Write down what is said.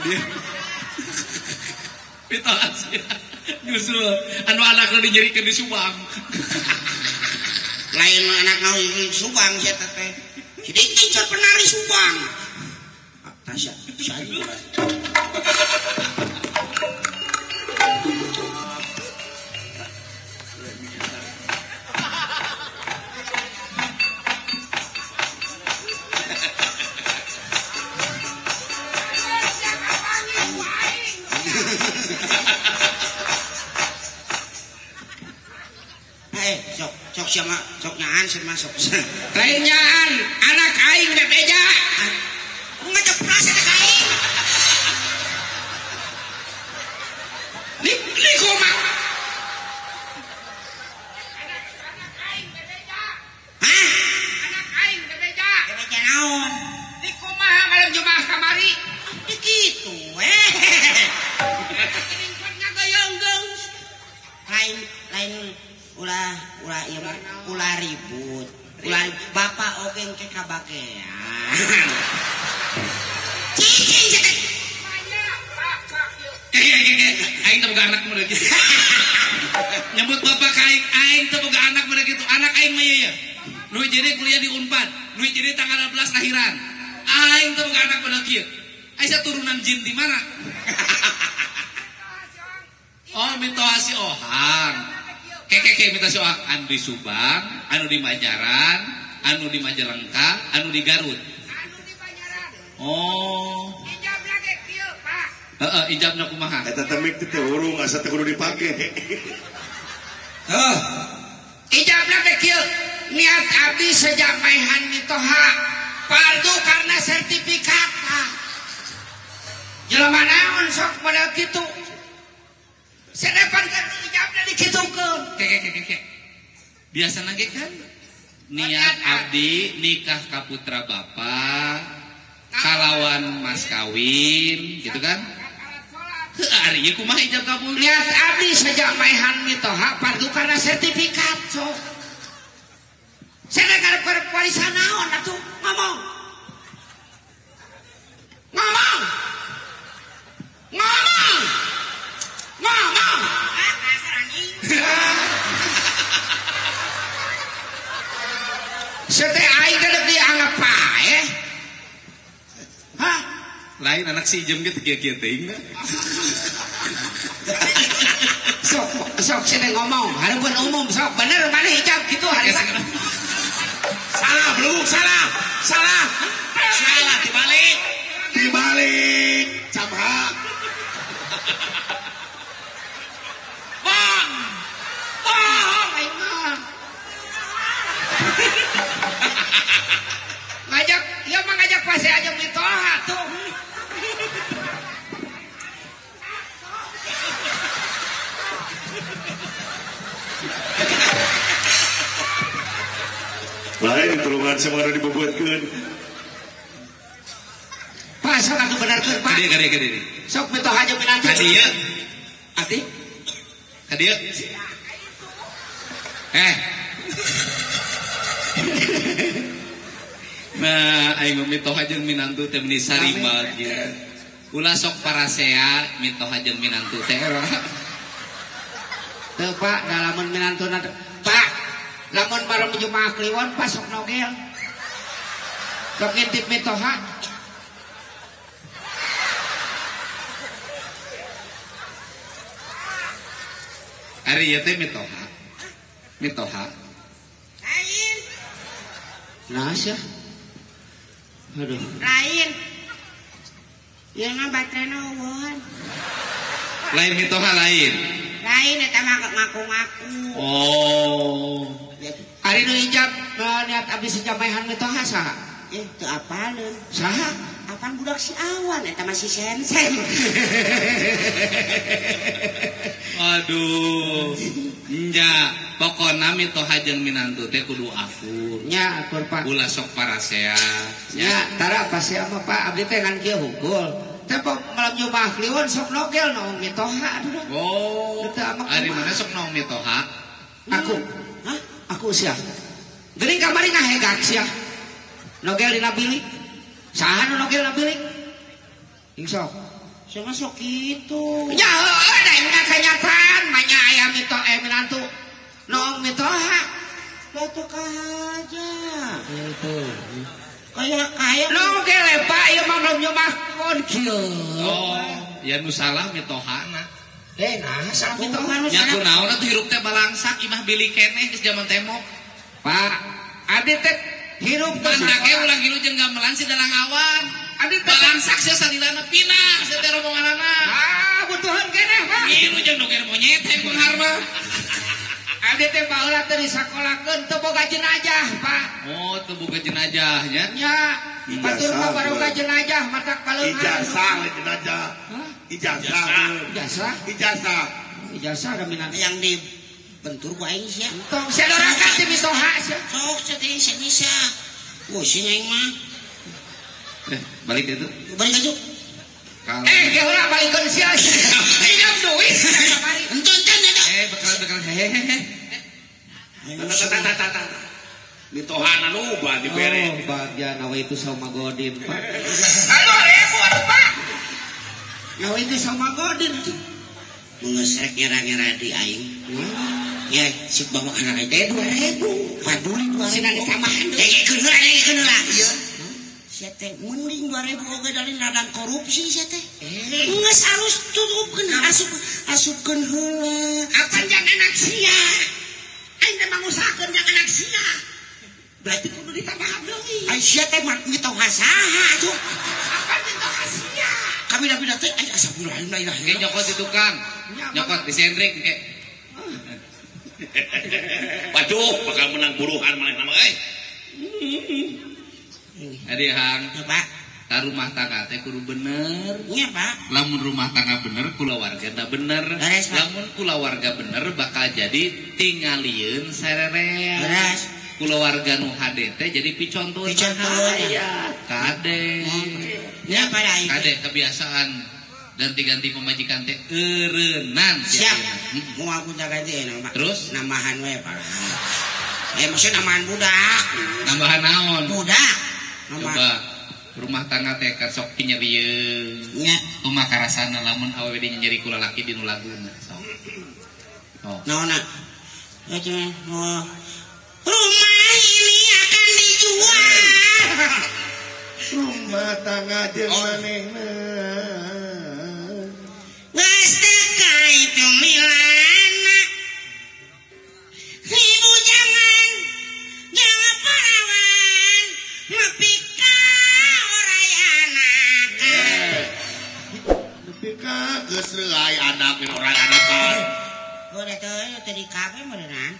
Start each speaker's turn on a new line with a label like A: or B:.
A: Dia mitoha justru anu anak lu dijadikan di Subang.
B: Lain anak naon di Subang sia teh. Jadi incer penari Subang. Tasya, saya. Sok sama sok nyaan sama sok
C: lain nyaan anak aing da beja
B: ngajak pras anak aing
C: ni kumaha anak aing da beja
B: hah
C: anak aing da beja
B: beja naon
C: ni kumaha malam Jumaah kamari
B: kitu
C: ingkatna goyong geus
B: lain ulah ieu ulah ribut ulah bapak oge ke kabakean cicing
A: Aing teu boga anak muda gitu. Nyebut bapak ka aing teu boga anak muda gitu. Anak aing mah ieu. Nu jadi kuliah di Unpad, nu jadi tanggal 12 lahiran. Aing teu boga anak muda kieu. Aing turunan jin di mana? Oh, mitoha si Ohang. Keke minta si Ohang anu di Subang, anu di Majaran, anu di Majalengka, anu di Garut.
C: anu di Banjaran
A: Oh.
C: ijab lagi kieu Pak
A: Ijabna kumaha?
D: Eta temik teh urung asa teh kudu dipake.
C: ijab lagi kieu niat abdi sejak maehan mitoha fardu karena sertifikat Pak jelema naon sok model kitu sedepan kan ijabna dikitukeun
A: Keke. Biasa nage kan niat abdi nikah ka putra bapak kalawan mas kawin gitu kan. Ari ieu kumaha ijab kabul?
C: niat abdi sejak maehan mitoha fardu karena sertifikat sok sedangkan perwarisan naon atuh ngomong sete aing teh dianggap pae hah
A: Lain anak si jem gitu kieu teuing.
C: sok sete ngomong hareupeun umum sok bener mana hijab gitu hari
D: Salah, belum salah. Salah dibalik. Dibalik. Camha.
C: bohong aing mah ngajak ieu mah ngajak pase aja mitoha tuh
D: Lain tulungan semua dibubuatkeun.
C: Pak sok atuh benerkeun Pak
A: Kade.
C: sok mitoha aja minantu
A: Kadieu.
C: ati
A: Kadieu. Nah, aing mitoha jeung minantu teh meuni sarima kieu. Ulah sok parasea mitoha jeung minantu teh.
C: teu Pak dalamun minantuna Pak lamun malam Jumaah Kliwon Pak sok nogel sok ngintip mitoha
A: Ari ieu teh mitoha.
B: lain
C: nah sia aduh
B: lain ieu mah baterena eueuh
A: Lain mitoha lain.
B: lain eta mah ngaku-ngaku
A: Oh.
C: ari nu ijab niat abdi sejak maehan mitoha saha
B: teu apaleun
C: saha
B: apaan budak si awan eta masih sensen
A: Aduh. Nya, pokona mitoha jeung minantu teh kudu akur.
C: nya akur Pak
A: Ulah sok parasea.
C: nya tara pasti apa Pak abdi teh ngan kieu hukul teh pok malam Jumaah Kliwon sok nogel naon mitoha aduh
A: Oh.
C: Betul, amak
A: Ari
C: kumaha?
A: mana sok naon mitoha?
C: aku hah aku sia geuning kamari ngahegak sia nogel dina bilik saha nu nogel dina bilik ing sok
B: Sama sok itu.
C: Ya ada yang kenyataan banyak ayam itu menantu nong mitoha
B: Batu aja.
C: itu
B: Kayak
C: nong kele pak ieu mah belum nyomah pun kieu
A: Oh, ya nu salah mitohana.
C: nah salah mitoha
A: Nya kunaon atuh hirup teh balangsak imah bili keneh geus zaman temok.
C: pak adi teh hirup teh
A: Mantake ulang hirup jeung gamelan si dalang awan.
C: adi teh
A: Balangsak sia salilana pinah sia teh rombonganana.
C: butuhan keneh pak
A: Ieu jeung nuker monyet yang penghar mah.
C: adi teh baheula teh disakolakeun teu boga jenazah pak
A: Oh, teu boga jenazahnya.
C: nya batur mah baroga jenazah matak paleungan
D: Ijazah lain jenazah. Ijazah.
C: ijazah da minan
B: yang di bentur ku aing sia.
C: tong sadorakan ti mitoha sia
B: Sok sedih bisa. Pusing aing mah.
A: Balik itu.
B: Balik aja.
A: Kalau
C: ge ulah balikeun sia inam duit kamari
B: Enten ada.
A: bekal hehehe.
D: Tata. Mitohana loba dibere.
C: bagian awe itu sama godin pak
B: Aduh, atuh Pak.
C: awe itu sama godin
B: Mengesrek ngira-ngira di aing. Ya, sik bawa anak teh 2000. Paduli 2000.
C: Sina di tamahan deui.
B: Dengekeun heula. Iya. Sia teh mending 2000 oge dari ladang korupsi sia teh. Geus harus tutupkeun asupkeun heula.
C: Apan jang anak sia aing teh mangusahakeun jang anak sia berarti kudu ditambahan deui
B: Ai sia teh mitoha saha atuh.
C: apan mitoha sia
B: Kami dah teh ai astagfirullahaladzim.
A: Oke, nyokot di tukang. Nyokot di sendrik ke.
D: Waduh, bakal menang buruhan maneh nama euy.
A: Adi hang,
B: Ya, Pak.
A: ta rumah tangga teh kudu bener.
B: Iya, Pak.
A: Lamun rumah tangga bener, kulawarga da bener.
B: Beres, Pak.
A: Lamun kulawarga bener bakal jadi tingalieun sarerea.
B: Beres.
A: Kulawarga nu hade teh jadi picontoh.
B: Picontoh,
A: Iya, kade.
B: Ya, Pak Dai.
A: Kade kebiasaan ganti-ganti pemajikan teh eureunnan.
B: Siap. Mau aku jaga teh Pak.
A: Terus
B: Nambahan we, Pak. Maksudnya nambahan budak.
A: tambahan naon?
B: Budak.
A: Coba rumah tangga teh sok kinyerieun.
B: Nya.
A: Kumaha karasana lamun awewe nyeri ku lalaki di nu laguna. Sok. Oh.
B: Naona. Ya cuma rumah ini akan dijual.
D: Rumah tangga jeung manehna.
B: Geus teka itu milana. Ibu jangan perawan nepi ka orayana.
D: Nepi ka geus reuy anak orang anakan.
B: Boleh teh tadi kabe beneran.